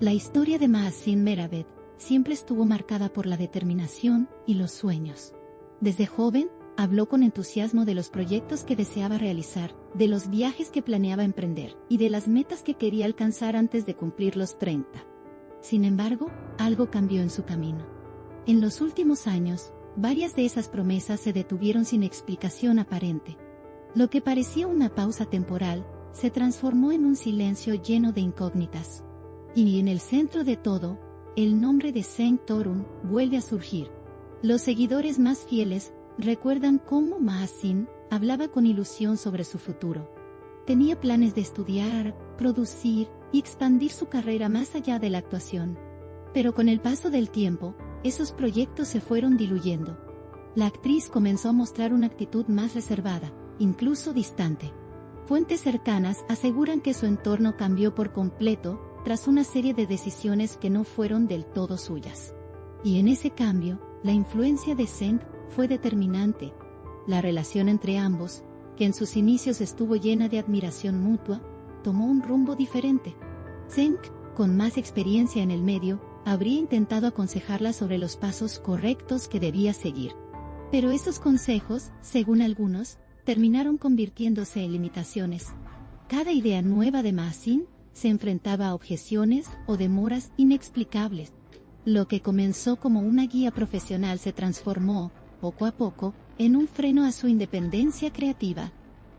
La historia de Mahaseen Meravet siempre estuvo marcada por la determinación y los sueños. Desde joven, habló con entusiasmo de los proyectos que deseaba realizar, de los viajes que planeaba emprender y de las metas que quería alcanzar antes de cumplir los 30. Sin embargo, algo cambió en su camino. En los últimos años, varias de esas promesas se detuvieron sin explicación aparente. Lo que parecía una pausa temporal, se transformó en un silencio lleno de incógnitas. Y en el centro de todo, el nombre de Zeng Torun vuelve a surgir. Los seguidores más fieles recuerdan cómo Mahaseen hablaba con ilusión sobre su futuro. Tenía planes de estudiar, producir y expandir su carrera más allá de la actuación. Pero con el paso del tiempo, esos proyectos se fueron diluyendo. La actriz comenzó a mostrar una actitud más reservada, incluso distante. Fuentes cercanas aseguran que su entorno cambió por completo tras una serie de decisiones que no fueron del todo suyas. Y en ese cambio, la influencia de Zeng fue determinante. La relación entre ambos, que en sus inicios estuvo llena de admiración mutua, tomó un rumbo diferente. Zeng, con más experiencia en el medio, habría intentado aconsejarla sobre los pasos correctos que debía seguir. Pero esos consejos, según algunos, terminaron convirtiéndose en limitaciones. Cada idea nueva de Mahaseen se enfrentaba a objeciones o demoras inexplicables. Lo que comenzó como una guía profesional se transformó, poco a poco, en un freno a su independencia creativa.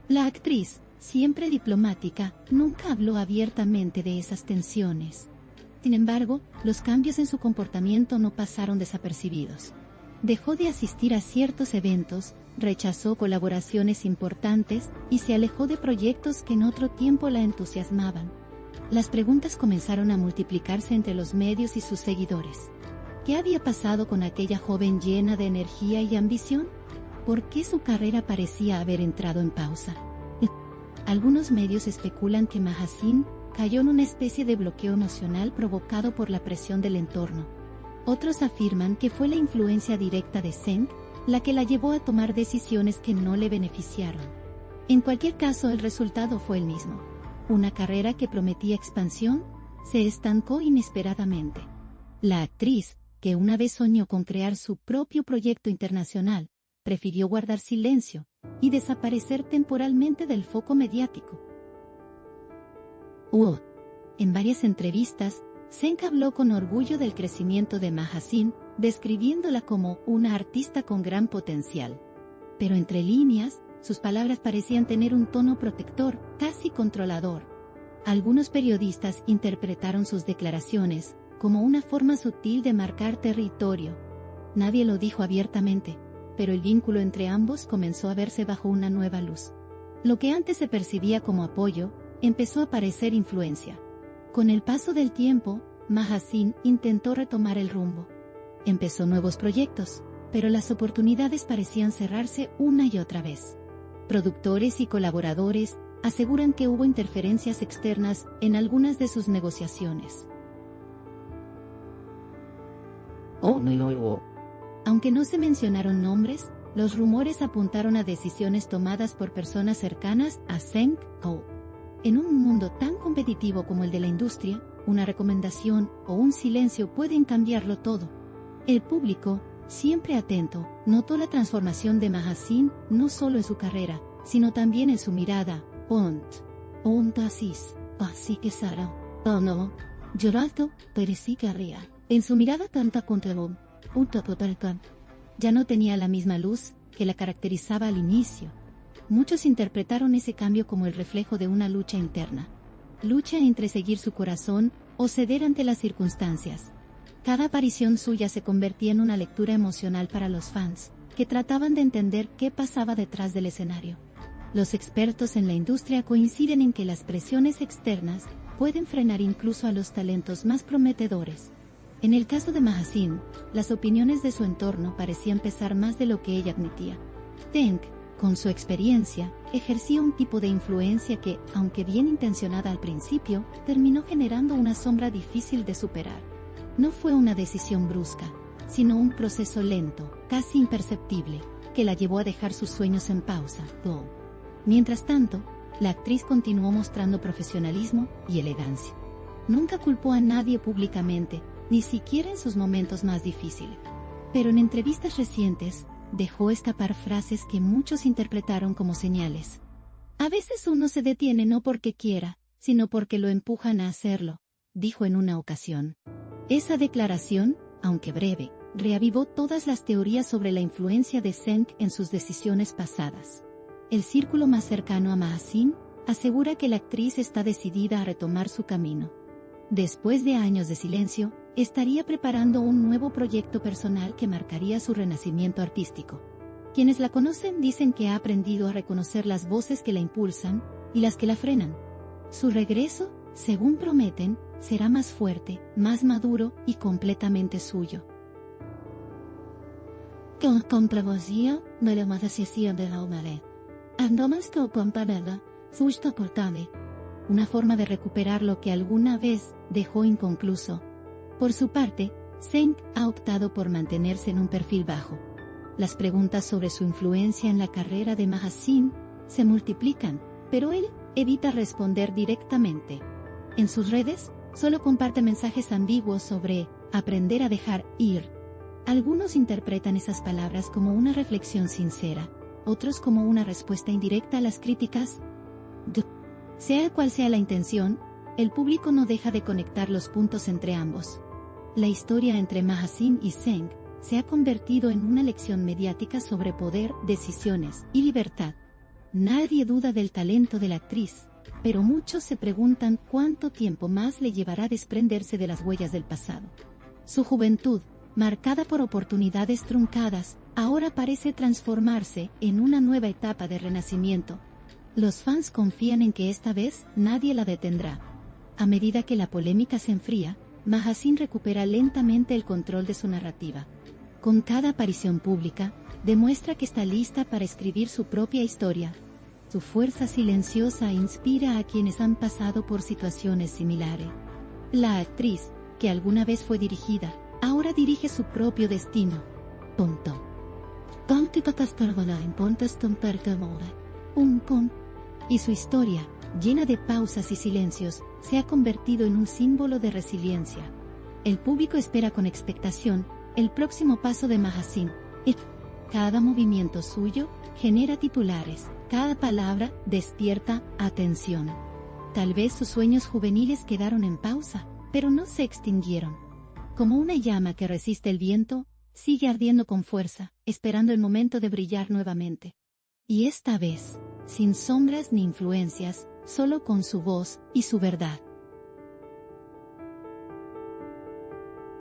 La actriz, siempre diplomática, nunca habló abiertamente de esas tensiones. Sin embargo, los cambios en su comportamiento no pasaron desapercibidos. Dejó de asistir a ciertos eventos, rechazó colaboraciones importantes y se alejó de proyectos que en otro tiempo la entusiasmaban. Las preguntas comenzaron a multiplicarse entre los medios y sus seguidores. ¿Qué había pasado con aquella joven llena de energía y ambición? ¿Por qué su carrera parecía haber entrado en pausa? Algunos medios especulan que Mahaseen cayó en una especie de bloqueo emocional provocado por la presión del entorno. Otros afirman que fue la influencia directa de Zeng la que la llevó a tomar decisiones que no le beneficiaron. En cualquier caso, el resultado fue el mismo. Una carrera que prometía expansión, se estancó inesperadamente. La actriz, que una vez soñó con crear su propio proyecto internacional, prefirió guardar silencio y desaparecer temporalmente del foco mediático. En varias entrevistas, Zeng habló con orgullo del crecimiento de Mahaseen, describiéndola como una artista con gran potencial. Pero entre líneas, sus palabras parecían tener un tono protector, casi controlador. Algunos periodistas interpretaron sus declaraciones como una forma sutil de marcar territorio. Nadie lo dijo abiertamente, pero el vínculo entre ambos comenzó a verse bajo una nueva luz. Lo que antes se percibía como apoyo, empezó a parecer influencia. Con el paso del tiempo, Mahaseen intentó retomar el rumbo. Empezó nuevos proyectos, pero las oportunidades parecían cerrarse una y otra vez. Productores y colaboradores aseguran que hubo interferencias externas en algunas de sus negociaciones. Aunque no se mencionaron nombres, los rumores apuntaron a decisiones tomadas por personas cercanas a Zeng. En un mundo tan competitivo como el de la industria, una recomendación o un silencio pueden cambiarlo todo. El público, siempre atento, notó la transformación de Mahaseen no solo en su carrera, sino también en su mirada. Así que Sara. No. Llorando, parecía que en su mirada tanta contra ya no tenía la misma luz que la caracterizaba al inicio. Muchos interpretaron ese cambio como el reflejo de una lucha interna. Lucha entre seguir su corazón o ceder ante las circunstancias. Cada aparición suya se convertía en una lectura emocional para los fans, que trataban de entender qué pasaba detrás del escenario. Los expertos en la industria coinciden en que las presiones externas pueden frenar incluso a los talentos más prometedores. En el caso de Mahaseen, las opiniones de su entorno parecían pesar más de lo que ella admitía. Zeng, con su experiencia, ejercía un tipo de influencia que, aunque bien intencionada al principio, terminó generando una sombra difícil de superar. No fue una decisión brusca, sino un proceso lento, casi imperceptible, que la llevó a dejar sus sueños en pausa. Mientras tanto, la actriz continuó mostrando profesionalismo y elegancia. Nunca culpó a nadie públicamente, ni siquiera en sus momentos más difíciles. Pero en entrevistas recientes, dejó escapar frases que muchos interpretaron como señales. A veces uno se detiene no porque quiera, sino porque lo empujan a hacerlo, dijo en una ocasión. Esa declaración, aunque breve, reavivó todas las teorías sobre la influencia de Zeng en sus decisiones pasadas. El círculo más cercano a Mahazin asegura que la actriz está decidida a retomar su camino. Después de años de silencio, estaría preparando un nuevo proyecto personal que marcaría su renacimiento artístico. Quienes la conocen dicen que ha aprendido a reconocer las voces que la impulsan y las que la frenan. Su regreso, según prometen, será más fuerte, más maduro y completamente suyo. Con controversia de la magnificencia de la humanidad. Andomas que comparada, susta cortame. Una forma de recuperar lo que alguna vez dejó inconcluso. Por su parte, Zeng ha optado por mantenerse en un perfil bajo. Las preguntas sobre su influencia en la carrera de Mahazin se multiplican, pero él evita responder directamente. En sus redes, solo comparte mensajes ambiguos sobre aprender a dejar ir. Algunos interpretan esas palabras como una reflexión sincera, otros como una respuesta indirecta a las críticas. Sea cual sea la intención, el público no deja de conectar los puntos entre ambos. La historia entre Mahazin y Zeng se ha convertido en una lección mediática sobre poder, decisiones y libertad. Nadie duda del talento de la actriz, pero muchos se preguntan cuánto tiempo más le llevará desprenderse de las huellas del pasado. Su juventud, marcada por oportunidades truncadas, ahora parece transformarse en una nueva etapa de renacimiento. Los fans confían en que esta vez nadie la detendrá. A medida que la polémica se enfría, Mahazin recupera lentamente el control de su narrativa. Con cada aparición pública, demuestra que está lista para escribir su propia historia. Su fuerza silenciosa inspira a quienes han pasado por situaciones similares. La actriz, que alguna vez fue dirigida, ahora dirige su propio destino. Punto. Y su historia, llena de pausas y silencios, se ha convertido en un símbolo de resiliencia. El público espera con expectación el próximo paso de Mahazin. Cada movimiento suyo genera titulares, cada palabra despierta atención. Tal vez sus sueños juveniles quedaron en pausa, pero no se extinguieron. Como una llama que resiste el viento, sigue ardiendo con fuerza, esperando el momento de brillar nuevamente. Y esta vez, sin sombras ni influencias, solo con su voz y su verdad.